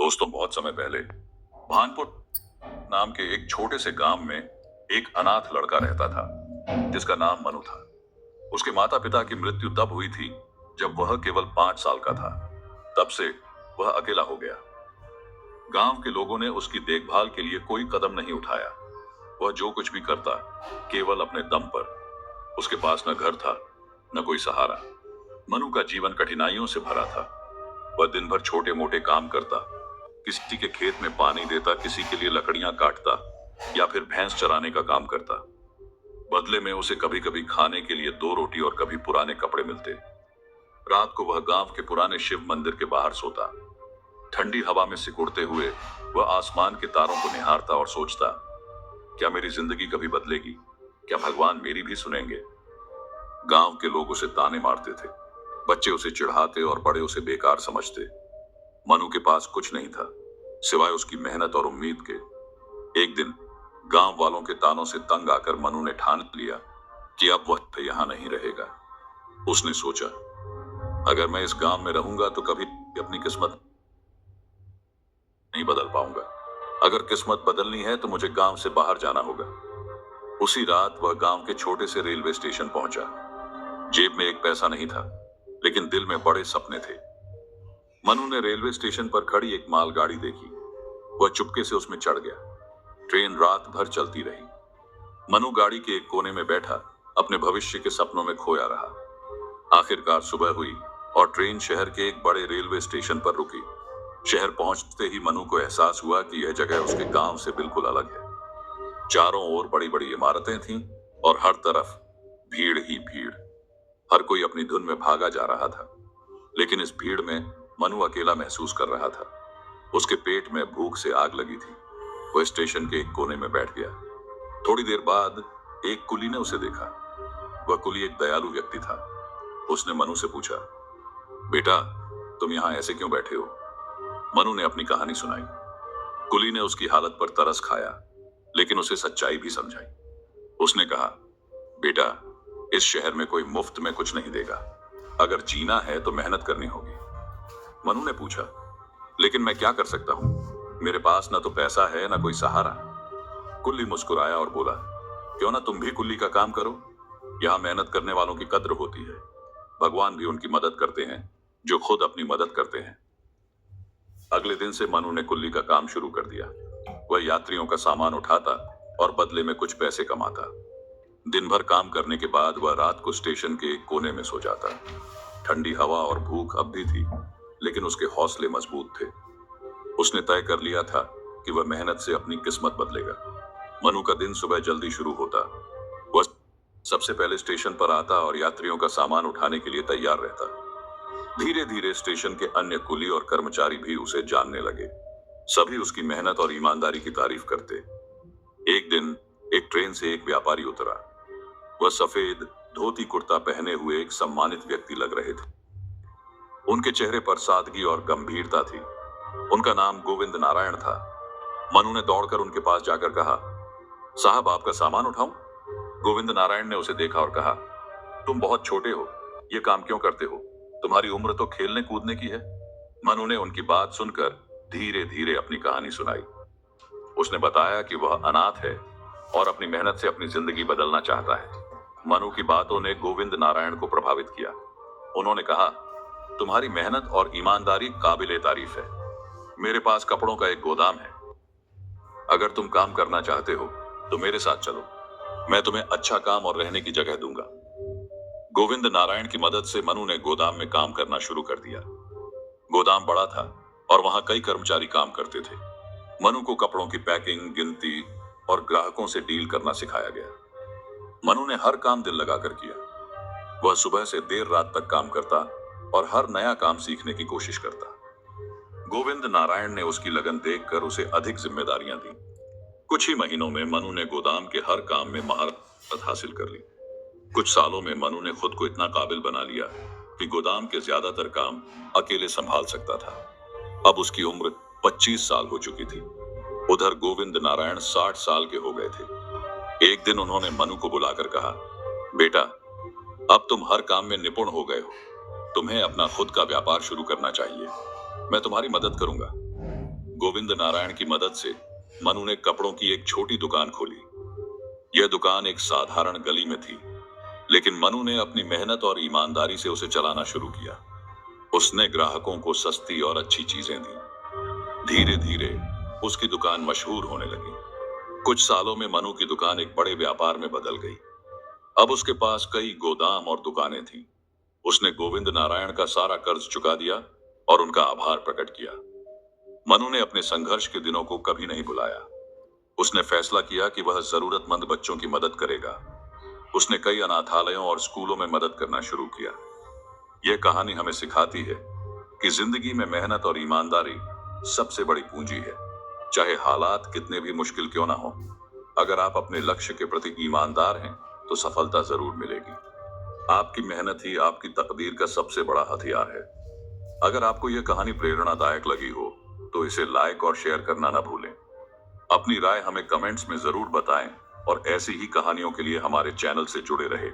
दोस्तों, बहुत समय पहले भानपुर नाम के एक छोटे से गांव में एक अनाथ लड़का रहता था जिसका नाम मनु था। उसके माता पिता की मृत्यु तब हुई थी जब वह केवल 5 साल का था। तब से वह अकेला हो गया। गांव के लोगों ने उसकी देखभाल के लिए कोई कदम नहीं उठाया। वह जो कुछ भी करता केवल अपने दम पर। उसके पास न घर था न कोई सहारा। मनु का जीवन कठिनाइयों से भरा था। वह दिन भर छोटे मोटे काम करता, किसी के खेत में पानी देता, किसी के लिए लकड़ियां काटता या फिर भैंस चराने का काम करता। बदले में उसे कभी कभी खाने के लिए 2 रोटी और कभी पुराने कपड़े मिलते। रात को वह गांव के पुराने शिव मंदिर के बाहर सोता। ठंडी हवा में सिकुड़ते हुए वह आसमान के तारों को निहारता और सोचता, क्या मेरी जिंदगी कभी बदलेगी? क्या भगवान मेरी भी सुनेंगे? गांव के लोग उसे ताने मारते थे। बच्चे उसे चिढ़ाते और बड़े उसे बेकार समझते। मनु के पास कुछ नहीं था सिवाय उसकी मेहनत और उम्मीद के। एक दिन गांव वालों के तानों से तंग आकर मनु ने ठान लिया कि अब वह यहां नहीं रहेगा। उसने सोचा, अगर मैं इस गांव में रहूंगा तो कभी अपनी किस्मत नहीं बदल पाऊंगा। अगर किस्मत बदलनी है तो मुझे गांव से बाहर जाना होगा। उसी रात वह गांव के छोटे से रेलवे स्टेशन पहुंचा। जेब में एक पैसा नहीं था, लेकिन दिल में बड़े सपने थे। मनु ने रेलवे स्टेशन पर खड़ी एक मालगाड़ी देखी। वह चुपके से उसमें चढ़ गया। ट्रेन रात भर चलती रही। मनु गाड़ी के एक कोने में बैठा अपने भविष्य के सपनों में खोया रहा। आखिरकार सुबह हुई और ट्रेन शहर के एक बड़े रेलवे स्टेशन पर रुकी। शहर पहुंचते ही मनु को एहसास हुआ कि यह जगह उसके गांव से बिल्कुल अलग है। चारों ओर बड़ी बड़ी इमारतें थीं और हर तरफ भीड़ ही भीड़। हर कोई अपनी धुन में भागा जा रहा था, लेकिन इस भीड़ में मनु अकेला महसूस कर रहा था। उसके पेट में भूख से आग लगी थी। वह स्टेशन के एक कोने में बैठ गया। थोड़ी देर बाद एक कुली ने उसे देखा। वह कुली एक दयालु व्यक्ति था। उसने मनु से पूछा, बेटा, तुम यहाँ ऐसे क्यों बैठे हो? मनु ने अपनी कहानी सुनाई। कुली ने उसकी हालत पर तरस खाया, लेकिन उसे सच्चाई भी समझाई। उसने कहा, बेटा, इस शहर में कोई मुफ्त में कुछ नहीं देगा। अगर जीना है तो मेहनत करनी होगी। मनु ने पूछा, लेकिन मैं क्या कर सकता हूं? मेरे पास ना तो पैसा है ना कोई सहारा। कुल्ली मुस्कुराया और बोला, क्यों ना तुम भी कुल्ली का काम करो। यहां मेहनत करने वालों की कद्र होती है। भगवान भी उनकी मदद करते हैं जो खुद अपनी मदद करते हैं। अगले दिन से मनु ने कुल्ली का काम शुरू कर दिया। वह यात्रियों का सामान उठाता और बदले में कुछ पैसे कमाता। दिन भर काम करने के बाद वह रात को स्टेशन के एक कोने में सो जाता। ठंडी हवा और भूख अब भी थी, लेकिन उसके हौसले मजबूत थे। उसने तय कर लिया था कि वह मेहनत से अपनी किस्मत बदलेगा। मनु का दिन सुबह जल्दी शुरू होता। वह सबसे पहले स्टेशन पर आता और यात्रियों का सामान उठाने के लिए तैयार रहता। धीरे धीरे स्टेशन के अन्य कुली और कर्मचारी भी उसे जानने लगे। सभी उसकी मेहनत और ईमानदारी की तारीफ करते। एक दिन एक ट्रेन से एक व्यापारी उतरा। वह सफेद धोती कुर्ता पहने हुए एक सम्मानित व्यक्ति लग रहे थे। उनके चेहरे पर सादगी और गंभीरता थी। उनका नाम गोविंद नारायण था। मनु ने दौड़कर उनके पास जाकर कहा, साहब, आपका सामान उठाऊं? गोविंद नारायण ने उसे देखा और कहा, तुम बहुत छोटे हो, ये काम क्यों करते हो? तुम्हारी उम्र तो खेलने कूदने की है। मनु ने उनकी बात सुनकर धीरे धीरे अपनी कहानी सुनाई। उसने बताया कि वह अनाथ है और अपनी मेहनत से अपनी जिंदगी बदलना चाहता है। मनु की बातों ने गोविंद नारायण को प्रभावित किया। उन्होंने कहा, तुम्हारी मेहनत और ईमानदारी काबिले तारीफ है। मेरे पास कपड़ों का एक गोदाम है। अगर तुम काम करना चाहते हो तो मेरे साथ चलो। मैं तुम्हें अच्छा काम और रहने की जगह दूंगा। गोविंद नारायण की मदद से मनु ने गोदाम में काम करना शुरू कर दिया। गोदाम बड़ा था और वहां कई कर्मचारी काम करते थे। मनु को कपड़ों की पैकिंग, गिनती और ग्राहकों से डील करना सिखाया गया। मनु ने हर काम दिल लगाकर किया। वह सुबह से देर रात तक काम करता और हर नया काम सीखने की कोशिश करता। गोविंद नारायण ने उसकी लगन देखकर उसे अधिक जिम्मेदारियां दी। कुछ ही महीनों में मनु ने गोदाम के हर काम में महारत हासिल कर ली। कुछ सालों में मनु ने खुद को इतना काबिल बना लिया कि गोदाम के ज्यादातर काम अकेले संभाल सकता था। अब उसकी उम्र 25 साल हो चुकी थी। उधर गोविंद नारायण 60 साल के हो गए थे। एक दिन उन्होंने मनु को बुलाकर कहा, बेटा, अब तुम हर काम में निपुण हो गए हो। तुम्हें अपना खुद का व्यापार शुरू करना चाहिए। मैं तुम्हारी मदद करूंगा। गोविंद नारायण की मदद से मनु ने कपड़ों की एक छोटी दुकान खोली। यह दुकान एक साधारण गली में थी, लेकिन मनु ने अपनी मेहनत और ईमानदारी से उसे चलाना शुरू किया। उसने ग्राहकों को सस्ती और अच्छी चीजें दी। धीरे धीरे उसकी दुकान मशहूर होने लगी। कुछ सालों में मनु की दुकान एक बड़े व्यापार में बदल गई। अब उसके पास कई गोदाम और दुकानें थीं। उसने गोविंद नारायण का सारा कर्ज चुका दिया और उनका आभार प्रकट किया। मनु ने अपने संघर्ष के दिनों को कभी नहीं भुलाया। उसने फैसला किया कि वह जरूरतमंद बच्चों की मदद करेगा। उसने कई अनाथालयों और स्कूलों में मदद करना शुरू किया। यह कहानी हमें सिखाती है कि जिंदगी में मेहनत और ईमानदारी सबसे बड़ी पूंजी है। चाहे हालात कितने भी मुश्किल क्यों ना हो, अगर आप अपने लक्ष्य के प्रति ईमानदार हैं तो सफलता जरूर मिलेगी। आपकी मेहनत ही आपकी तकदीर का सबसे बड़ा हथियार है। अगर आपको यह कहानी प्रेरणादायक लगी हो तो इसे लाइक और शेयर करना ना भूलें। अपनी राय हमें कमेंट्स में जरूर बताएं और ऐसी ही कहानियों के लिए हमारे चैनल से जुड़े रहें।